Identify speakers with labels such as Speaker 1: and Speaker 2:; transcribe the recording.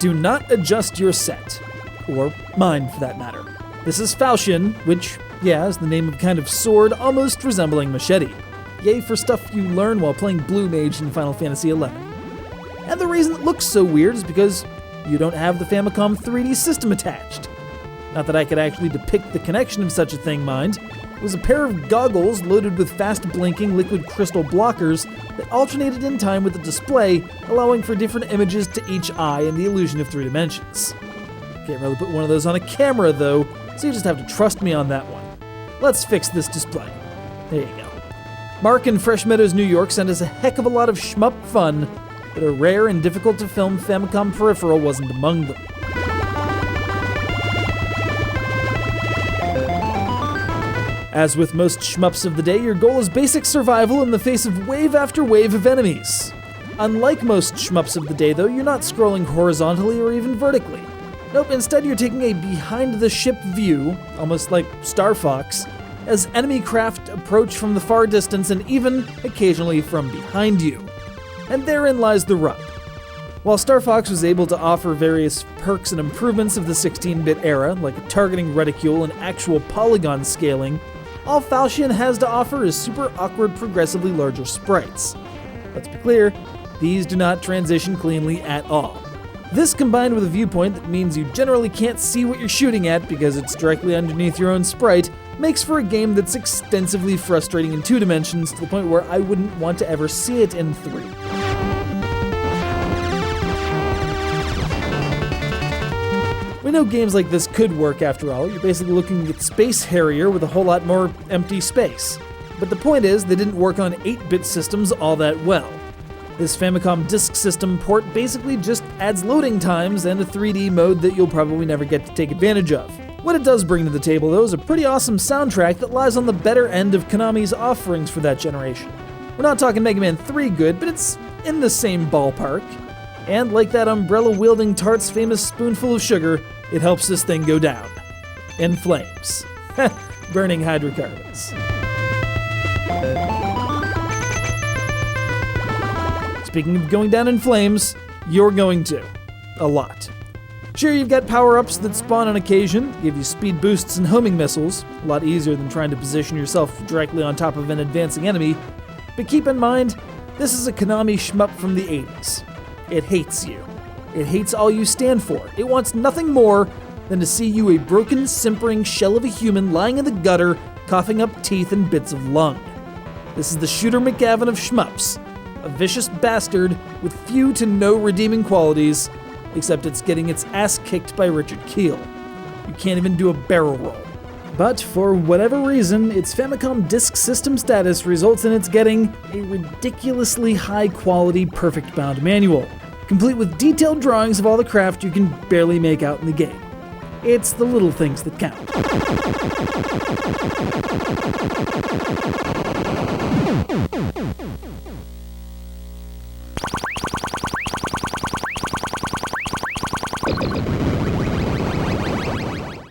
Speaker 1: Do not adjust your set. Or mine, for that matter. This is Falsion, which, yeah, is the name of a kind of sword almost resembling machete. Yay for stuff you learn while playing Blue Mage in Final Fantasy XI. And the reason it looks so weird is because you don't have the Famicom 3D system attached. Not that I could actually depict the connection of such a thing, mind. It was a pair of goggles loaded with fast-blinking liquid crystal blockers that alternated in time with the display, allowing for different images to each eye and the illusion of 3 dimensions. Can't really put one of those on a camera, though, so you just have to trust me on that one. Let's fix this display. There you go. Mark in Fresh Meadows, New York sent us a heck of a lot of shmup fun, but a rare and difficult to film Famicom peripheral wasn't among them. As with most shmups of the day, your goal is basic survival in the face of wave after wave of enemies. Unlike most shmups of the day, though, you're not scrolling horizontally or even vertically. Nope, instead you're taking a behind-the-ship view, almost like Star Fox, as enemy craft approach from the far distance and even, occasionally, from behind you. And therein lies the rub. While Star Fox was able to offer various perks and improvements of the 16-bit era, like a targeting reticule and actual polygon scaling, all Falsion has to offer is super awkward, progressively larger sprites. Let's be clear, these do not transition cleanly at all. This combined with a viewpoint that means you generally can't see what you're shooting at because it's directly underneath your own sprite, makes for a game that's extensively frustrating in 2 dimensions to the point where I wouldn't want to ever see it in 3. We know games like this could work after all. You're basically looking at Space-Harrier with a whole lot more empty space. But the point is, they didn't work on 8-bit systems all that well. This Famicom Disk System port basically just adds loading times and a 3D mode that you'll probably never get to take advantage of. What it does bring to the table, though, is a pretty awesome soundtrack that lies on the better end of Konami's offerings for that generation. We're not talking Mega Man 3 good, but it's in the same ballpark. And like that umbrella-wielding tart's famous spoonful of sugar, it helps this thing go down. In flames. Burning hydrocarbons. Speaking of going down in flames, you're going to. A lot. Sure, you've got power-ups that spawn on occasion, give you speed boosts and homing missiles, a lot easier than trying to position yourself directly on top of an advancing enemy, but keep in mind, this is a Konami shmup from the 80s. It hates you. It hates all you stand for. It wants nothing more than to see you a broken, simpering shell of a human lying in the gutter, coughing up teeth and bits of lung. This is the Shooter McGavin of shmups, a vicious bastard with few to no redeeming qualities, except it's getting its ass kicked by Richard Keel. You can't even do a barrel roll. But for whatever reason, its Famicom Disk System status results in its getting a ridiculously high-quality, perfect-bound manual, complete with detailed drawings of all the craft you can barely make out in the game. It's the little things that count.